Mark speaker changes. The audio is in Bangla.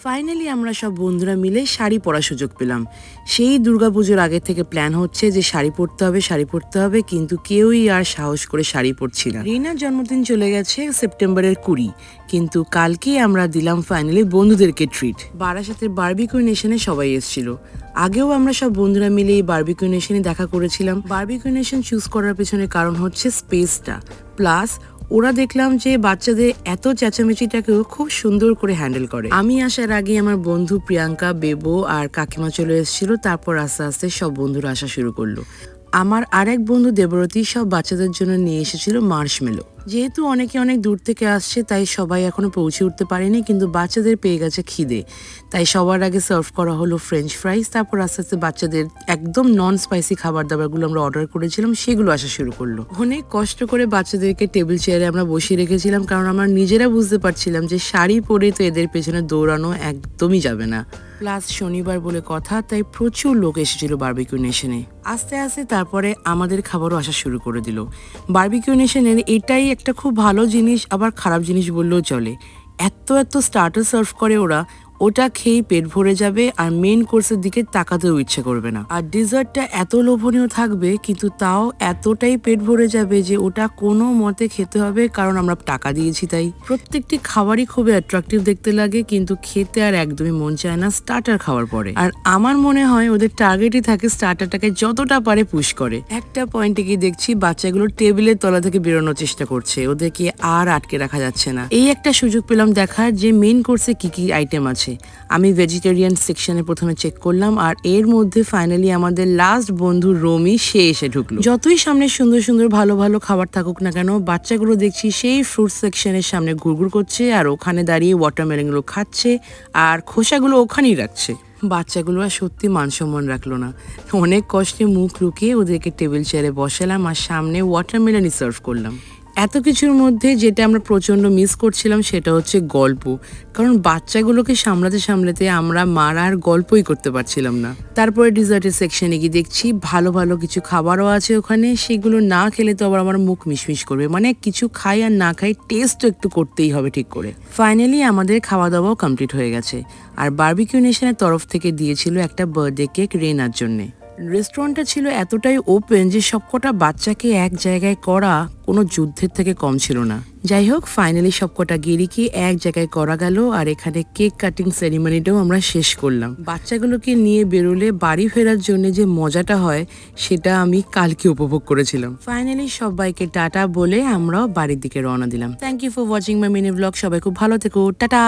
Speaker 1: ফাইনালি আমরা সব বন্ধুরা মিলে শাড়ি পরার সুযোগ পেলাম। সেই দুর্গাপুজোর আগে থেকে প্ল্যান হচ্ছে যে শাড়ি পরতে হবে, কিন্তু কেউই আর সাহস করে শাড়ি পরছি না। রিনার জন্মদিন চলে গেছে সেপ্টেম্বরের 20, কিন্তু কালকেই আমরা দিলাম ফাইনালি বন্ধুদেরকে ট্রিট। বারাসাতের বারবিকিউ নেশনে সবাই এসেছিল। আগেও আমরা সব বন্ধুরা মিলে এই বারবিকিউ নেশনে দেখা করেছিলাম। বারবিকিউ নেশন চুজ করার পেছনে কারণ হচ্ছে স্পেসটা, প্লাস ওরা দেখলাম যে বাচ্চাদের এত চেঁচামেচিটাকেও খুব সুন্দর করে হ্যান্ডেল করে। আমি আসার আগে আমার বন্ধু প্রিয়াঙ্কা, বেবো আর কাকিমা চলে এসেছিল। তারপর আস্তে আস্তে সব বন্ধুরা আসা শুরু করলো। আমার আরেক বন্ধু দেবরতী সব বাচ্চাদের জন্য নিয়ে এসেছিল মার্শমেলো। যেহেতু অনেকে অনেক দূর থেকে আসছে তাই সবাই এখনো পৌঁছে উঠতে পারেনি, কিন্তু বাচ্চাদের পেয়ে গেছে খিদে, তাই সবার আগে সার্ভ করা হলো ফ্রেঞ্চ ফ্রাইজ। তারপর আস্তে আস্তে বাচ্চাদের একদম নন স্পাইসি খাবার দাবারগুলো আমরা অর্ডার করেছিলাম, সেগুলো আসা শুরু করলো। অনেক কষ্ট করে বাচ্চাদেরকে টেবিল চেয়ারে আমরা বসিয়ে রেখেছিলাম, কারণ আমরা নিজেরা বুঝতে পারছিলাম যে শাড়ি পরে তো এদের পেছনে দৌড়ানো একদমই যাবে না। প্লাস শনিবার বলে কথা, তাই প্রচুর লোক এসেছিল বারবিকিউ নেশনে। আস্তে আস্তে তারপরে আমাদের খাবারও আসা শুরু করে দিল। বারবিকিউ নেশনের এটাই একটা খুব ভালো জিনিস, আবার খারাপ জিনিস বললেও চলে। এত স্টার্টার সার্ভ করে ওরা, ওটা খেয়েই পেট ভরে যাবে আর মেইন কোর্সের দিকে তাকাতেও ইচ্ছে করবে না। আর ডিজার্টটা এত লোভনীয় থাকবে, কিন্তু তাও এতটাই পেট ভরে যাবে যে ওটা কোনো মতে খেতে হবে, কারণ আমরা টাকা দিয়েছি তাই। প্রত্যেকটি খাবারই খুবই অ্যাট্রাকটিভ দেখতে লাগে, কিন্তু খেতে আর একদমই মন চায় না স্টার্টার খাওয়ার পরে। আর আমার মনে হয় ওদের টার্গেটই থাকে স্টার্টারটাকে যতটা পারে পুশ করে। একটা পয়েন্টে গিয়ে দেখছি বাচ্চাগুলো টেবিলের তলা থেকে বেরোনোর চেষ্টা করছে, ওদেরকে আর আটকে রাখা যাচ্ছে না। এই একটা সুযোগ পেলাম দেখার যে মেইন কোর্সে কি কি আইটেম আছে। আমি ভেজিটেরিয়ান সেকশনে প্রথমে চেক করলাম, আর এর মধ্যে ফাইনালি আমাদের লাস্ট বন্ধু রমি সে এসে ঢুকলো। যতই সামনে সুন্দর সুন্দর ভালো ভালো খাবার থাকুক না কেন, বাচ্চাগুলো দেখছি সেই ফ্রুট সেকশনের সামনে ঘুরঘুর করছে আর ওখানে দাঁড়িয়ে ওয়াটারমেলনগুলো খাচ্ছে আর খোসাগুলো ওখানেই রাখছে। বাচ্চাগুলো আর সত্যি মানসম্মান রাখলো না। অনেক কষ্টে মুখ লুকিয়ে ওদেরকে টেবিল চেয়ারে বসালাম আর সামনে ওয়াটারমেলনই সার্ভ করলাম। এত কিছুর মধ্যে যেটা আমরা প্রচণ্ড মিস করছিলাম সেটা হচ্ছে গল্প, কারণ বাচ্চাগুলোকে সামলাতে আমরা মারা আর গল্পই করতে পারছিলাম না। তারপরে ডিজার্টের সেকশনে গিয়ে দেখছি ভালো ভালো কিছু খাবারও আছে ওখানে, সেগুলো না খেলে তো আবার আমার মুখ মিশমিশ করবে। মানে কিছু খাই আর না খাই, টেস্ট তো একটু করতেই হবে ঠিক করে। ফাইনালি আমাদের খাওয়া দাওয়াও কমপ্লিট হয়ে গেছে, আর বারবিকিউ নেশনের তরফ থেকে দিয়েছিল একটা বার্থডে কেক রেনার জন্যে। রেস্টুরেন্টটা ছিল এতটাই ওপেন যে সবকটা বাচ্চাকে এক জায়গায় করা কোনো যুদ্ধের থেকে কম ছিল না। যাই হোক, ফাইনালি সবকটা গিরিকে এক জায়গায় করা গেল, আর এখানে কেক কাটিং সেরিমনিটাও আমরা শেষ করলাম। বাচ্চাগুলোকে নিয়ে বেরোলে বাড়ি ফেরার জন্য যে মজাটা হয় সেটা আমি কালকে উপভোগ করেছিলাম। ফাইনালি সবাইকে টাটা বলে আমরাও বাড়ির দিকে রওনা দিলাম। Thank you for watching my mini blog. সবাই খুব ভালো থেকো, টাটা।